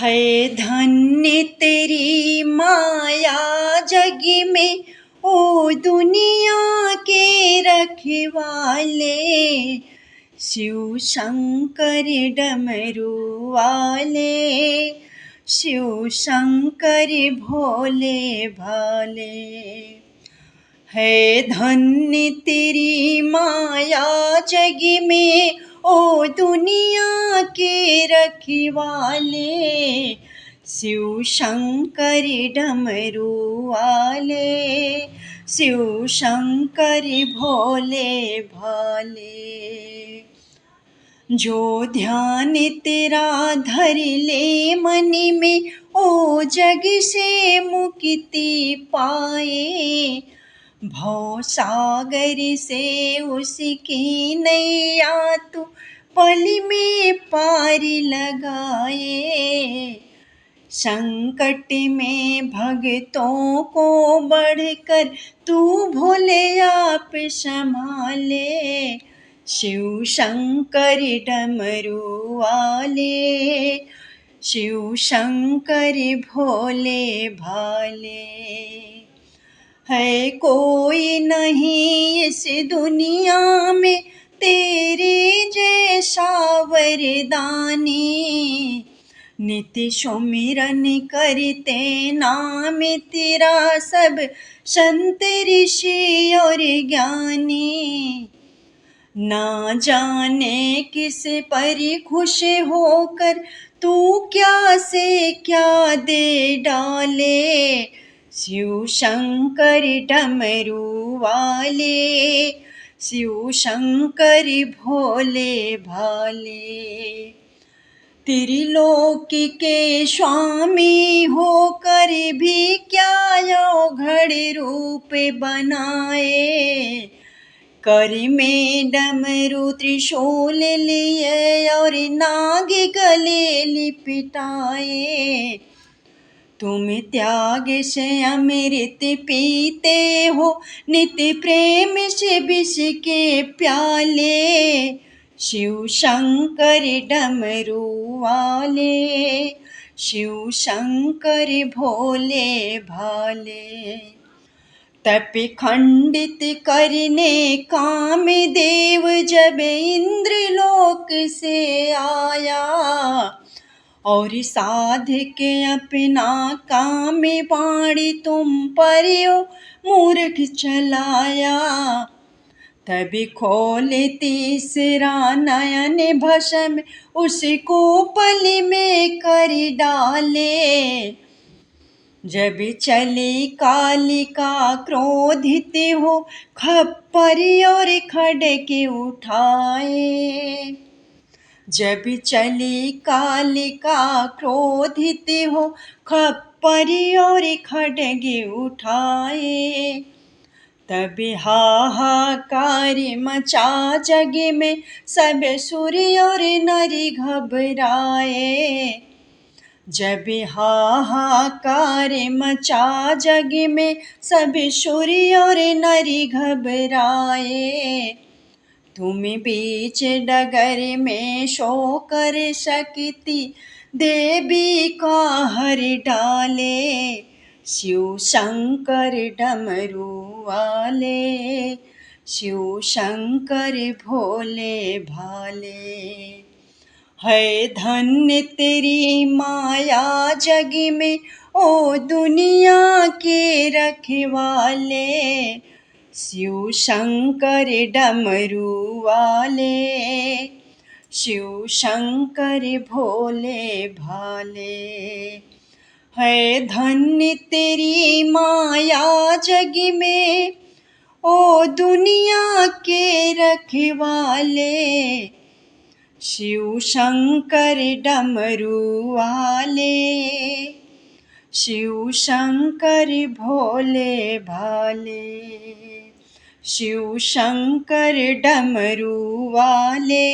है धन्य तेरी माया जग में, ओ दुनिया के रखवाले। शिव शंकर डमरू वाले, शिव शंकर भोले भाले। है धन्य तेरी माया जग में, ओ दुनिया के रखवाले। शिव शंकर डमरू वाले, शिव शंकर भोले भाले। जो ध्यान तेरा धर ले मन में, ओ जग से मुक्ति पाए। भव सागर से उसकी नैया तू पल में पार लगाए। संकट में भक्तों को बढ़कर तू भोले आप संभाले। शिव शंकर डमरू वाले, शिव शंकर भोले भाले। है कोई नहीं इस दुनिया में तेरे जैसा वरदानी। नित्य सुमिरन करते नाम तेरा सब संत ऋषि और ज्ञानी। ना जाने किस पर खुश होकर तू क्या से क्या दे डाले। शिव शंकर डमरू वाले, शिव शंकर भोले भाले। त्रिलोक के स्वामी होकर भी क्या अवघड़ रूप बनाए। कर में डमरू त्रिशूल लिए और नाग गले लिपटाए। तुम त्याग से अमृत पीते हो, नित्य प्रेम से विष के प्याले। शिव शंकर डमरू वाले, शिव शंकर भोले भाले। तप खंडित करने काम देव जब इंद्र लोक से आया। और साधक अपना काम बाणी तुम पर मूर्ख चलाया। तभी खोले तीसरा नयन भस्म उसको पल में कर डाले। जब चली कालिका क्रोधित हो, खप्पर और खड्ग उठाए। जब चली कालिका क्रोधित हो, खप्पर और खड्ग उठाए। तब हाहाकार मचा जग में, सब सुर और नर घबराए। जब हाहाकार मचा जग में, सब सुर और नर घबराए। तुम बीच डगर में सो कर शक्ति देवी का हर डाले। शिव शंकर डमरू वाले, शिव शंकर भोले भाले। है धन्य तेरी माया जग में, ओ दुनिया के रखवाले। शिव शंकर डमरू वाले, शिव शंकर भोले भाले। है धन्य तेरी माया जग में, ओ दुनिया के रखवाले। शिव शंकर डमरू वाले, शिव शंकर भोले भाले। शिव शंकर डमरू वाले।